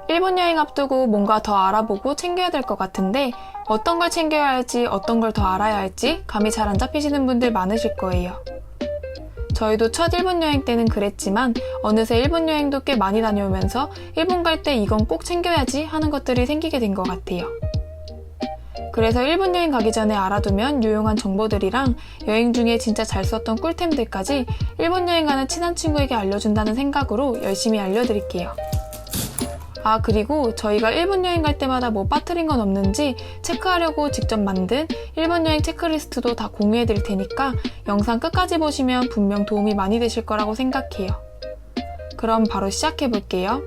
일본 여행 앞두고 뭔가 더 알아보고 챙겨야 될 것 같은데 어떤 걸 챙겨야 할지 어떤 걸 더 알아야 할지 감이 잘 안 잡히시는 분들 많으실 거예요. 저희도 첫 일본 여행 때는 그랬지만 어느새 일본 여행도 꽤 많이 다녀오면서 일본 갈 때 이건 꼭 챙겨야지 하는 것들이 생기게 된 것 같아요. 그래서 일본 여행 가기 전에 알아두면 유용한 정보들이랑 여행 중에 진짜 잘 썼던 꿀템들까지 일본 여행 가는 친한 친구에게 알려준다는 생각으로 열심히 알려드릴게요. 아, 그리고 저희가 일본 여행 갈 때마다 뭐 빠뜨린 건 없는지 체크하려고 직접 만든 일본 여행 체크리스트도 다 공유해 드릴 테니까 영상 끝까지 보시면 분명 도움이 많이 되실 거라고 생각해요. 그럼 바로 시작해 볼게요.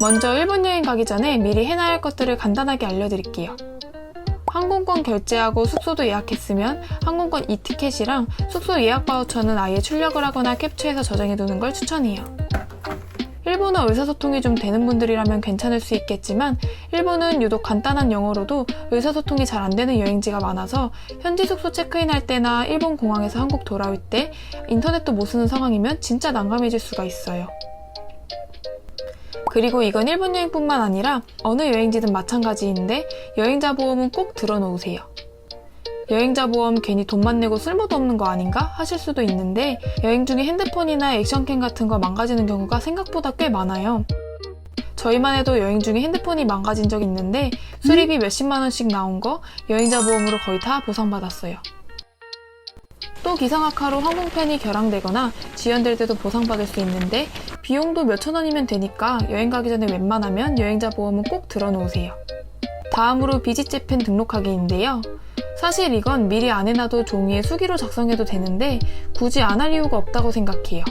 먼저 일본 여행 가기 전에 미리 해놔야 할 것들을 간단하게 알려드릴게요. 항공권 결제하고 숙소도 예약했으면 항공권 이티켓이랑 숙소 예약 바우처는 아예 출력을 하거나 캡처해서 저장해 두는 걸 추천해요. 일본어 의사소통이 좀 되는 분들이라면 괜찮을 수 있겠지만 일본은 유독 간단한 영어로도 의사소통이 잘 안 되는 여행지가 많아서 현지 숙소 체크인할 때나 일본 공항에서 한국 돌아올 때 인터넷도 못 쓰는 상황이면 진짜 난감해질 수가 있어요. 그리고 이건 일본 여행뿐만 아니라 어느 여행지든 마찬가지인데 여행자 보험은 꼭 들어놓으세요. 여행자 보험 괜히 돈만 내고 쓸모도 없는 거 아닌가 하실 수도 있는데 여행 중에 핸드폰이나 액션캠 같은 거 망가지는 경우가 생각보다 꽤 많아요. 저희만 해도 여행 중에 핸드폰이 망가진 적이 있는데 수리비 몇십만 원씩 나온 거 여행자 보험으로 거의 다 보상받았어요. 또 기상악화로 항공편이 결항되거나 지연될 때도 보상받을 수 있는데 비용도 몇천 원이면 되니까 여행 가기 전에 웬만하면 여행자 보험은 꼭 들어놓으세요. 다음으로 비짓 재팬 등록하기인데요. 사실 이건 미리 안 해놔도 종이에 수기로 작성해도 되는데 굳이 안 할 이유가 없다고 생각해요.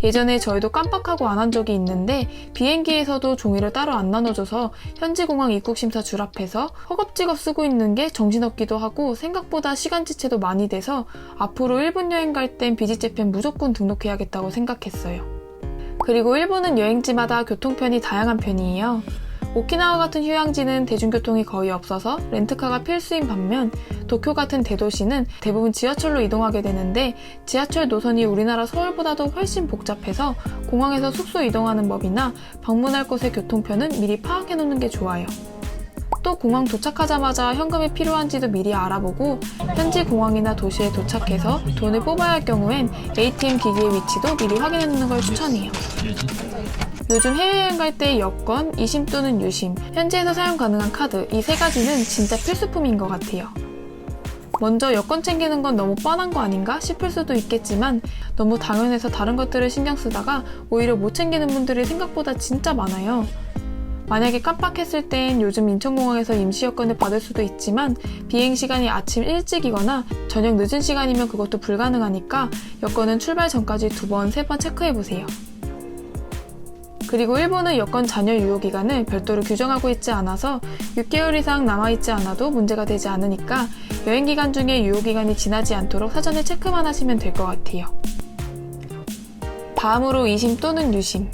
예전에 저희도 깜빡하고 안 한 적이 있는데 비행기에서도 종이를 따로 안 나눠줘서 현지 공항 입국 심사 줄 앞에서 허겁지겁 쓰고 있는 게 정신없기도 하고 생각보다 시간 지체도 많이 돼서 앞으로 일본 여행 갈 땐 비짓 재팬 무조건 등록해야겠다고 생각했어요. 그리고 일본은 여행지마다 교통편이 다양한 편이에요. 오키나와 같은 휴양지는 대중교통이 거의 없어서 렌트카가 필수인 반면 도쿄 같은 대도시는 대부분 지하철로 이동하게 되는데 지하철 노선이 우리나라 서울보다도 훨씬 복잡해서 공항에서 숙소 이동하는 법이나 방문할 곳의 교통편은 미리 파악해 놓는 게 좋아요. 또 공항 도착하자마자 현금이 필요한지도 미리 알아보고 현지 공항이나 도시에 도착해서 돈을 뽑아야 할 경우엔 ATM 기기의 위치도 미리 확인해 놓는 걸 추천해요. 요즘 해외여행 갈 때 여권, 이심 또는 유심, 현지에서 사용 가능한 카드 이 세 가지는 진짜 필수품인 것 같아요. 먼저 여권 챙기는 건 너무 뻔한 거 아닌가 싶을 수도 있겠지만 너무 당연해서 다른 것들을 신경 쓰다가 오히려 못 챙기는 분들이 생각보다 진짜 많아요. 만약에 깜빡했을 땐 요즘 인천공항에서 임시 여권을 받을 수도 있지만 비행시간이 아침 일찍이거나 저녁 늦은 시간이면 그것도 불가능하니까 여권은 출발 전까지 2번, 3번 체크해보세요. 그리고 일본은 여권 잔여 유효기간을 별도로 규정하고 있지 않아서 6개월 이상 남아있지 않아도 문제가 되지 않으니까 여행기간 중에 유효기간이 지나지 않도록 사전에 체크만 하시면 될 것 같아요. 다음으로 이심 또는 유심.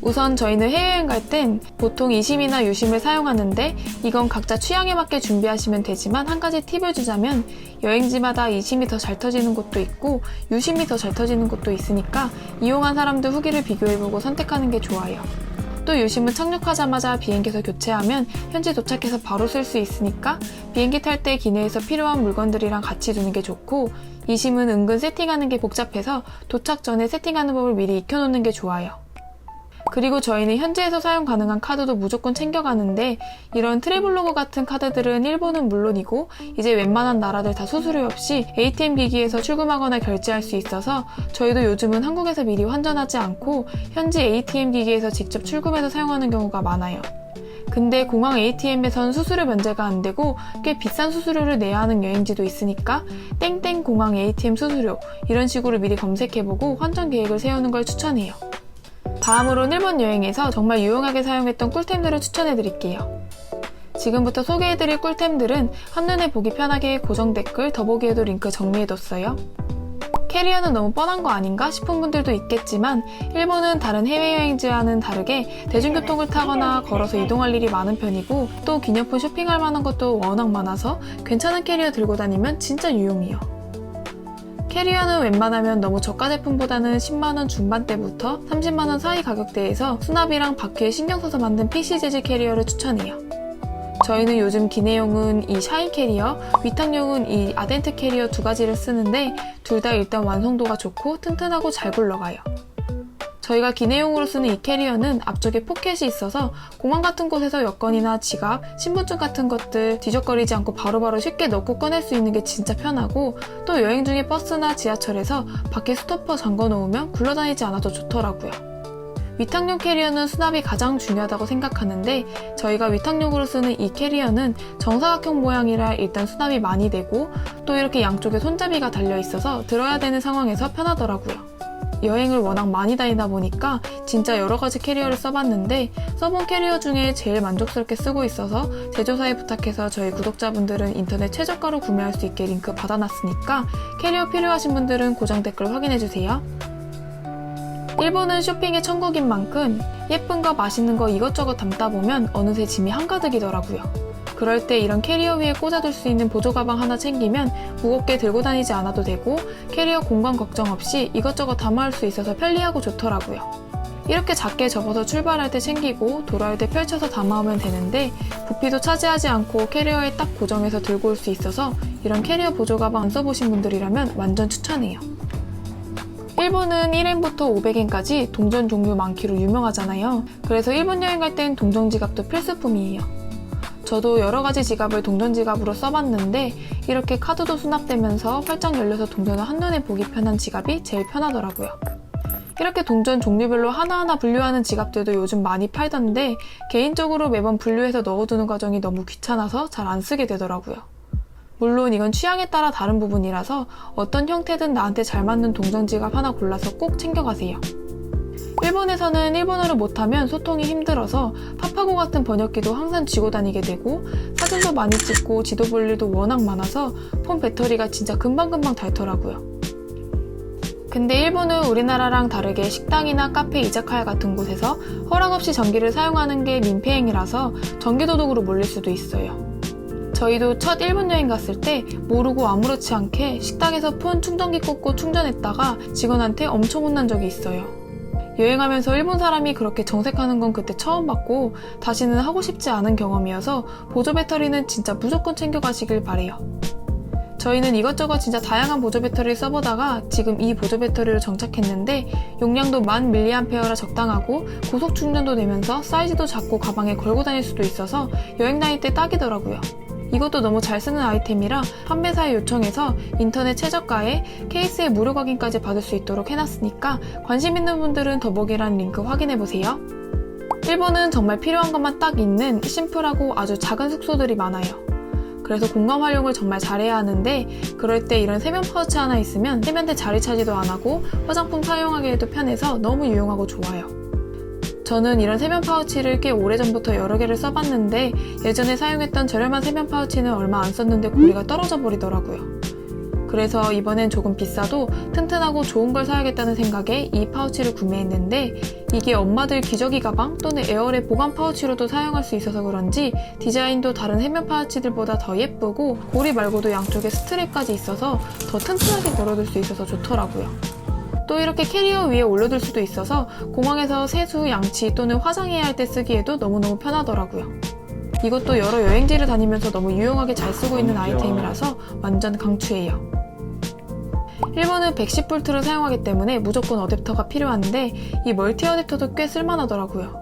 우선 저희는 해외여행 갈 땐 보통 이심이나 유심을 사용하는데 이건 각자 취향에 맞게 준비하시면 되지만 한 가지 팁을 주자면 여행지마다 이심이 더 잘 터지는 곳도 있고 유심이 더 잘 터지는 곳도 있으니까 이용한 사람들 후기를 비교해보고 선택하는 게 좋아요. 또 유심은 착륙하자마자 비행기에서 교체하면 현지 도착해서 바로 쓸 수 있으니까 비행기 탈 때 기내에서 필요한 물건들이랑 같이 두는 게 좋고 이심은 은근 세팅하는 게 복잡해서 도착 전에 세팅하는 법을 미리 익혀놓는 게 좋아요. 그리고 저희는 현지에서 사용 가능한 카드도 무조건 챙겨가는데 이런 트래블로그 같은 카드들은 일본은 물론이고 이제 웬만한 나라들 다 수수료 없이 ATM 기기에서 출금하거나 결제할 수 있어서 저희도 요즘은 한국에서 미리 환전하지 않고 현지 ATM 기기에서 직접 출금해서 사용하는 경우가 많아요. 근데 공항 ATM에선 수수료 면제가 안 되고 꽤 비싼 수수료를 내야 하는 여행지도 있으니까 땡땡 공항 ATM 수수료 이런 식으로 미리 검색해보고 환전 계획을 세우는 걸 추천해요. 다음으로는 일본 여행에서 정말 유용하게 사용했던 꿀템들을 추천해드릴게요. 지금부터 소개해드릴 꿀템들은 한눈에 보기 편하게 고정 댓글, 더보기에도 링크 정리해뒀어요. 캐리어는 너무 뻔한 거 아닌가 싶은 분들도 있겠지만 일본은 다른 해외여행지와는 다르게 대중교통을 타거나 걸어서 이동할 일이 많은 편이고 또 기념품 쇼핑할 만한 것도 워낙 많아서 괜찮은 캐리어 들고 다니면 진짜 유용해요. 캐리어는 웬만하면 너무 저가 제품보다는 10만원 중반대부터 30만원 사이 가격대에서 수납이랑 바퀴에 신경 써서 만든 PC 재질 캐리어를 추천해요. 저희는 요즘 기내용은 이 샤인 캐리어, 위탁용은 이 아덴트 캐리어 두 가지를 쓰는데 둘 다 일단 완성도가 좋고 튼튼하고 잘 굴러가요. 저희가 기내용으로 쓰는 이 캐리어는 앞쪽에 포켓이 있어서 공항 같은 곳에서 여권이나 지갑, 신분증 같은 것들 뒤적거리지 않고 바로바로 쉽게 넣고 꺼낼 수 있는 게 진짜 편하고 또 여행 중에 버스나 지하철에서 밖에 스토퍼 잠궈 놓으면 굴러다니지 않아도 좋더라고요. 위탁용 캐리어는 수납이 가장 중요하다고 생각하는데 저희가 위탁용으로 쓰는 이 캐리어는 정사각형 모양이라 일단 수납이 많이 되고 또 이렇게 양쪽에 손잡이가 달려 있어서 들어야 되는 상황에서 편하더라고요. 여행을 워낙 많이 다니다 보니까 진짜 여러 가지 캐리어를 써봤는데 써본 캐리어 중에 제일 만족스럽게 쓰고 있어서 제조사에 부탁해서 저희 구독자분들은 인터넷 최저가로 구매할 수 있게 링크 받아놨으니까 캐리어 필요하신 분들은 고정 댓글 확인해주세요. 일본은 쇼핑의 천국인 만큼 예쁜 거 맛있는 거 이것저것 담다 보면 어느새 짐이 한가득이더라고요. 그럴 때 이런 캐리어 위에 꽂아둘 수 있는 보조 가방 하나 챙기면 무겁게 들고 다니지 않아도 되고 캐리어 공간 걱정 없이 이것저것 담아올 수 있어서 편리하고 좋더라고요. 이렇게 작게 접어서 출발할 때 챙기고 돌아올 때 펼쳐서 담아오면 되는데 부피도 차지하지 않고 캐리어에 딱 고정해서 들고 올 수 있어서 이런 캐리어 보조 가방 안 써보신 분들이라면 완전 추천해요. 일본은 1엔부터 500엔까지 동전 종류 많기로 유명하잖아요. 그래서 일본 여행 갈 땐 동전 지갑도 필수품이에요. 저도 여러가지 지갑을 동전 지갑으로 써봤는데 이렇게 카드도 수납되면서 활짝 열려서 동전을 한눈에 보기 편한 지갑이 제일 편하더라고요. 이렇게 동전 종류별로 하나하나 분류하는 지갑들도 요즘 많이 팔던데 개인적으로 매번 분류해서 넣어두는 과정이 너무 귀찮아서 잘 안 쓰게 되더라고요. 물론 이건 취향에 따라 다른 부분이라서 어떤 형태든 나한테 잘 맞는 동전 지갑 하나 골라서 꼭 챙겨가세요. 일본에서는 일본어를 못하면 소통이 힘들어서 파파고 같은 번역기도 항상 쥐고 다니게 되고 사진도 많이 찍고 지도 볼 일도 워낙 많아서 폰 배터리가 진짜 금방금방 닳더라고요. 근데 일본은 우리나라랑 다르게 식당이나 카페, 이자카야 같은 곳에서 허락 없이 전기를 사용하는 게 민폐행위라서 전기도둑으로 몰릴 수도 있어요. 저희도 첫 일본 여행 갔을 때 모르고 아무렇지 않게 식당에서 폰 충전기 꽂고 충전했다가 직원한테 엄청 혼난 적이 있어요. 여행하면서 일본 사람이 그렇게 정색하는 건 그때 처음 봤고 다시는 하고 싶지 않은 경험이어서 보조 배터리는 진짜 무조건 챙겨가시길 바래요. 저희는 이것저것 진짜 다양한 보조 배터리를 써보다가 지금 이 보조 배터리로 정착했는데 용량도 1000mAh라 적당하고 고속 충전도 되면서 사이즈도 작고 가방에 걸고 다닐 수도 있어서 여행 다닐 때 딱이더라고요. 이것도 너무 잘 쓰는 아이템이라 판매사에 요청해서 인터넷 최저가에 케이스에 무료 각인까지 받을 수 있도록 해놨으니까 관심 있는 분들은 더보기란 링크 확인해보세요. 일본은 정말 필요한 것만 딱 있는 심플하고 아주 작은 숙소들이 많아요. 그래서 공간 활용을 정말 잘해야 하는데 그럴 때 이런 세면 파우치 하나 있으면 세면대 자리 차지도 안 하고 화장품 사용하기에도 편해서 너무 유용하고 좋아요. 저는 이런 세면 파우치를 꽤 오래전부터 여러 개를 써봤는데 예전에 사용했던 저렴한 세면 파우치는 얼마 안 썼는데 고리가 떨어져 버리더라고요. 그래서 이번엔 조금 비싸도 튼튼하고 좋은 걸 사야겠다는 생각에 이 파우치를 구매했는데 이게 엄마들 기저귀 가방 또는 에어랩 보관 파우치로도 사용할 수 있어서 그런지 디자인도 다른 세면 파우치들보다 더 예쁘고 고리 말고도 양쪽에 스트랩까지 있어서 더 튼튼하게 걸어둘 수 있어서 좋더라고요. 또 이렇게 캐리어 위에 올려둘 수도 있어서 공항에서 세수, 양치 또는 화장해야 할 때 쓰기에도 너무너무 편하더라고요. 이것도 여러 여행지를 다니면서 너무 유용하게 잘 쓰고 있는 아이템이라서 완전 강추해요. 일본은 110V를 사용하기 때문에 무조건 어댑터가 필요한데 이 멀티 어댑터도 꽤 쓸만하더라고요.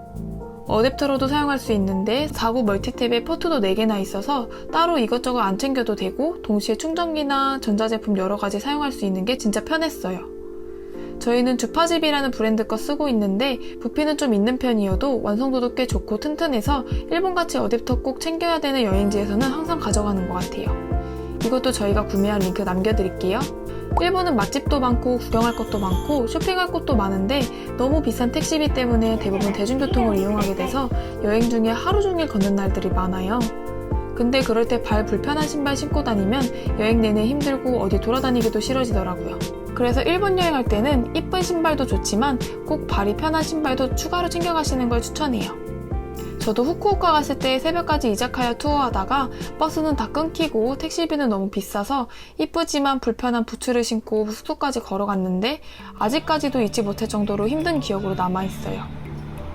어댑터로도 사용할 수 있는데 4구 멀티탭에 포트도 4개나 있어서 따로 이것저것 안 챙겨도 되고 동시에 충전기나 전자제품 여러 가지 사용할 수 있는 게 진짜 편했어요. 저희는 주파집이라는 브랜드 거 쓰고 있는데 부피는 좀 있는 편이어도 완성도도 꽤 좋고 튼튼해서 일본같이 어댑터 꼭 챙겨야 되는 여행지에서는 항상 가져가는 것 같아요. 이것도 저희가 구매한 링크 남겨드릴게요. 일본은 맛집도 많고 구경할 것도 많고 쇼핑할 곳도 많은데 너무 비싼 택시비 때문에 대부분 대중교통을 이용하게 돼서 여행 중에 하루 종일 걷는 날들이 많아요. 근데 그럴 때 발 불편한 신발 신고 다니면 여행 내내 힘들고 어디 돌아다니기도 싫어지더라고요. 그래서 일본 여행할 때는 이쁜 신발도 좋지만 꼭 발이 편한 신발도 추가로 챙겨가시는 걸 추천해요. 저도 후쿠오카 갔을 때 새벽까지 이자카야 투어하다가 버스는 다 끊기고 택시비는 너무 비싸서 이쁘지만 불편한 부츠를 신고 숙소까지 걸어갔는데 아직까지도 잊지 못할 정도로 힘든 기억으로 남아있어요.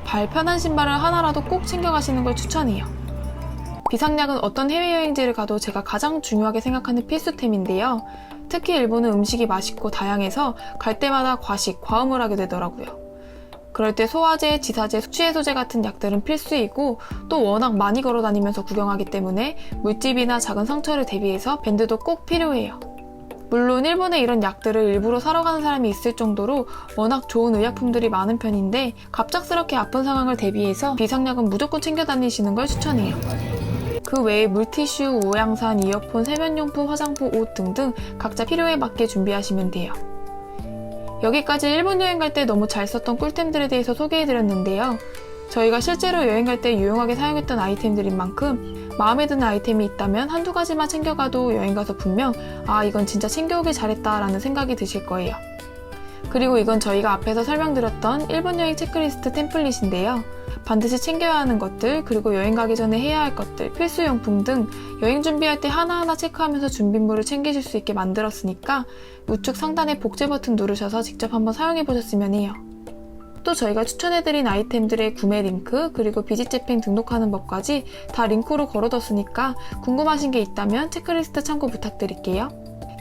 발 편한 신발을 하나라도 꼭 챙겨가시는 걸 추천해요. 비상약은 어떤 해외여행지를 가도 제가 가장 중요하게 생각하는 필수템인데요. 특히 일본은 음식이 맛있고 다양해서 갈 때마다 과식, 과음을 하게 되더라고요. 그럴 때 소화제, 지사제, 숙취해소제 같은 약들은 필수이고 또 워낙 많이 걸어 다니면서 구경하기 때문에 물집이나 작은 상처를 대비해서 밴드도 꼭 필요해요. 물론 일본에 이런 약들을 일부러 사러 가는 사람이 있을 정도로 워낙 좋은 의약품들이 많은 편인데 갑작스럽게 아픈 상황을 대비해서 비상약은 무조건 챙겨 다니시는 걸 추천해요. 그 외에 물티슈, 우양산, 이어폰, 세면용품, 화장품, 옷 등등 각자 필요에 맞게 준비하시면 돼요. 여기까지 일본 여행 갈 때 너무 잘 썼던 꿀템들에 대해서 소개해드렸는데요. 저희가 실제로 여행 갈 때 유용하게 사용했던 아이템들인 만큼 마음에 드는 아이템이 있다면 한두 가지만 챙겨가도 여행 가서 분명 이건 진짜 챙겨오길 잘했다 라는 생각이 드실 거예요. 그리고 이건 저희가 앞에서 설명드렸던 일본 여행 체크리스트 템플릿인데요. 반드시 챙겨야 하는 것들, 그리고 여행 가기 전에 해야 할 것들, 필수용품 등 여행 준비할 때 하나하나 체크하면서 준비물을 챙기실 수 있게 만들었으니까 우측 상단에 복제 버튼 누르셔서 직접 한번 사용해보셨으면 해요. 또 저희가 추천해드린 아이템들의 구매 링크, 그리고 비지재팬 등록하는 법까지 다 링크로 걸어뒀으니까 궁금하신 게 있다면 체크리스트 참고 부탁드릴게요.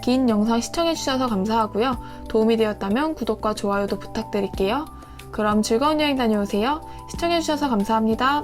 긴 영상 시청해주셔서 감사하고요. 도움이 되었다면 구독과 좋아요도 부탁드릴게요. 그럼 즐거운 여행 다녀오세요. 시청해주셔서 감사합니다.